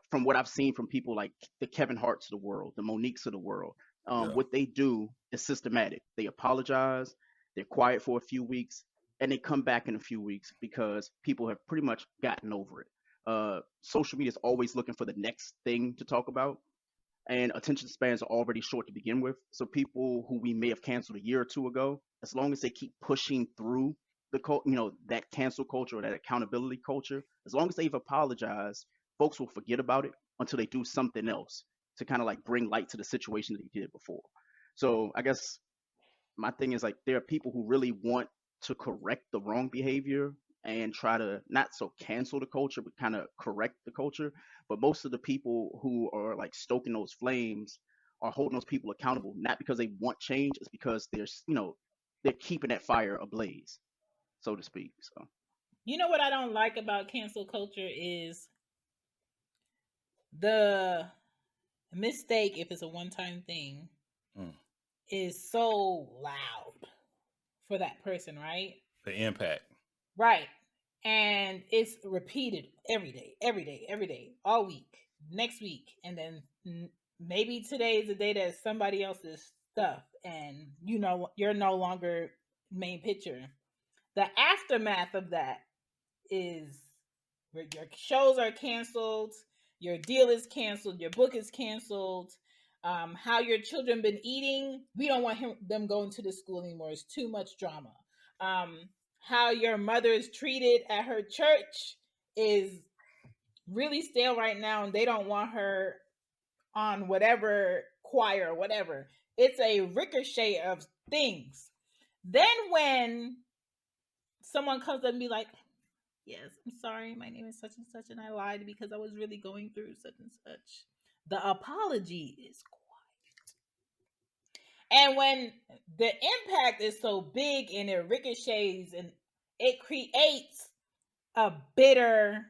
from what I've seen from people like the Kevin Harts of the world, the Moniques of the world, Yeah. what they do is systematic. They apologize, they're quiet for a few weeks, and they come back in a few weeks because people have pretty much gotten over it. Social media is always looking for the next thing to talk about, and attention spans are already short to begin with. So people who we may have canceled a year or two ago, as long as they keep pushing through that cancel culture or that accountability culture, as long as they've apologized, folks will forget about it until they do something else to kind of like bring light to the situation that they did before. So I guess my thing is like there are people who really want to correct the wrong behavior and try to not so cancel the culture but kind of correct the culture, but most of the people who are like stoking those flames are holding those people accountable not because they want change, it's because they're keeping that fire ablaze, so to speak. So You know what I don't like about cancel culture is the mistake, if it's a one time thing, Mm. is so loud for that person, right? The impact. Right. And it's repeated every day, every day, every day, all week, next week. And then maybe today is the day that somebody else's stuff and you're no longer main picture. The aftermath of that is where your shows are canceled, your deal is canceled, your book is canceled. How your children been eating? We don't want them going to the school anymore. It's too much drama. How your mother is treated at her church is really stale right now, and they don't want her on whatever choir or whatever. It's a ricochet of things. Then when someone comes up and be like, yes, I'm sorry, my name is such and such, and I lied because I was really going through such and such. The apology is quiet. And when the impact is so big and it ricochets and it creates a bitter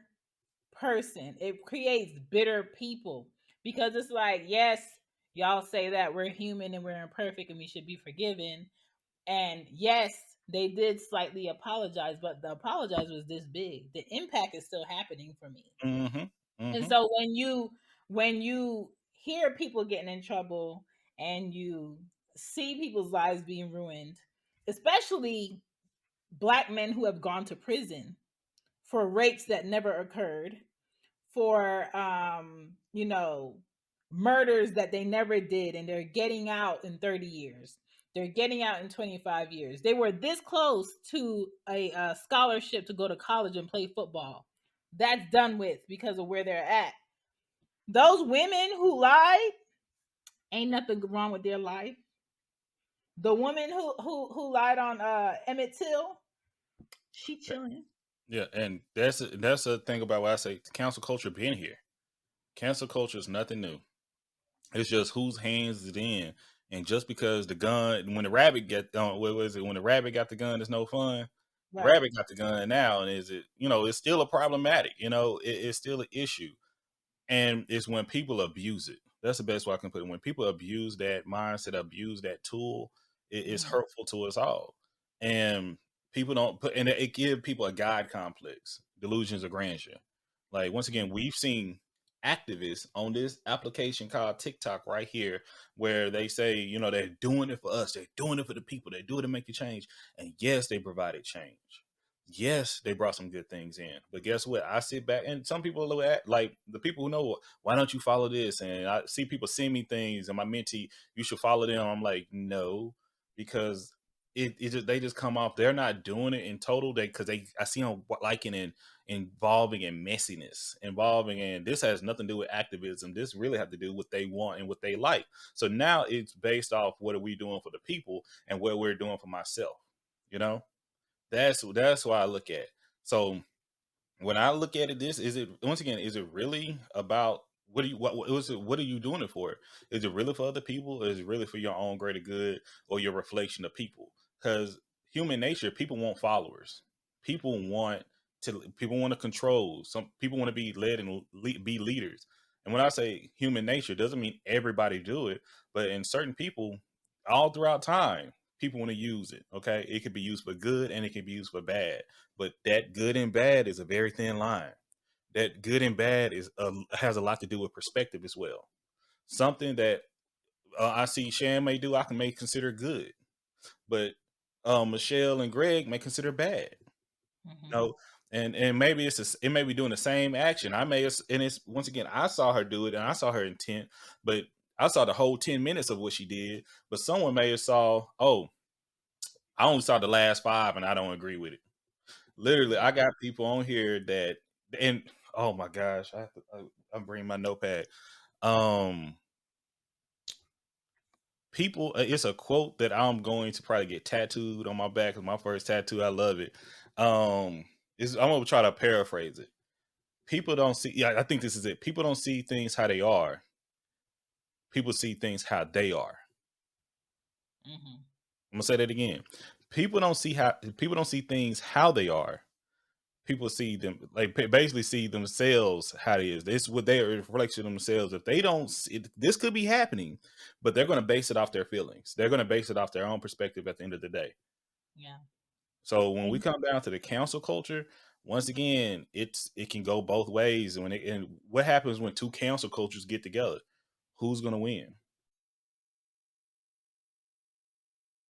person, it creates bitter people because it's like, yes, y'all say that we're human and we're imperfect and we should be forgiven. And yes, they did slightly apologize, but the apologize was this big. The impact is still happening for me. Mm-hmm. And Mm-hmm. so when you hear people getting in trouble and you see people's lives being ruined, especially black men who have gone to prison for rapes that never occurred, for murders that they never did, and they're getting out in 30 years, they're getting out in 25 years. They were this close to a scholarship to go to college and play football. That's done with because of where they're at. Those women who lied, ain't nothing wrong with their life. The woman who lied on Emmett Till, she chilling. Yeah, and that's the thing about what I say. Cancel culture being here. Cancel culture is nothing new. It's just whose hands is it in. And just because the gun, when the rabbit get, what was it? When the rabbit got the gun, it's no fun. The Right. rabbit got the gun now, and is it? It's still a problematic. It's still an issue, and it's when people abuse it. That's the best way I can put it. When people abuse that mindset, abuse that tool, it's Mhm. hurtful to us all. And people don't put, and it gives people a God complex, delusions of grandeur. Like once again, we've seen activists on this application called TikTok right here, where they say, they're doing it for us, they're doing it for the people, they do it to make a change. And yes, they provided change. Yes, they brought some good things in. But guess what? I sit back and some people look at like the people who know, why don't you follow this? And I see people send me things and my mentee, you should follow them. I'm like, no, because it just they just come off. They're not doing it in total. Because I see them liking and involving in messiness, involving in this has nothing to do with activism. This really have to do with what they want and what they like. So now it's based off what are we doing for the people and what we're doing for myself. You know, that's why I look at. So when I look at it, this is it once again, is it really about what are you doing it for? Is it really for other people, or is it really for your own greater good or your reflection of people? Because human nature, people want followers. People want to control. Some people want to be led and be leaders. And when I say human nature, it doesn't mean everybody do it, but in certain people, all throughout time, people want to use it. Okay, it could be used for good and it can be used for bad, but that good and bad is a very thin line. that good and bad is has a lot to do with perspective as well. Something that I see Shan may do, may consider good, but Michelle and Greg may consider bad. Mm-hmm. No, and maybe it may be doing the same action. And it's once again, I saw her do it and I saw her intent, but I saw the whole 10 minutes of what she did. But someone may have saw, oh, I only saw the last 5 and I don't agree with it. Literally, I got people on here that, and oh my gosh, I'm bringing my notepad. People, it's a quote that I'm going to probably get tattooed on my back. It's my first tattoo. I love it. I'm gonna try to paraphrase it. People don't see. Yeah, I think this is it. People don't see things how they are. People see things how they are. Mm-hmm. I'm gonna say that again. People don't see things how they are. People see them, like, basically see themselves how it is. This is what they are, a reflection of themselves. If they don't see, this could be happening, but they're going to base it off their feelings. They're going to base it off their own perspective at the end of the day. Yeah. So when we come down to the cancel culture, once again, it can go both ways. And what happens when two cancel cultures get together? Who's going to win?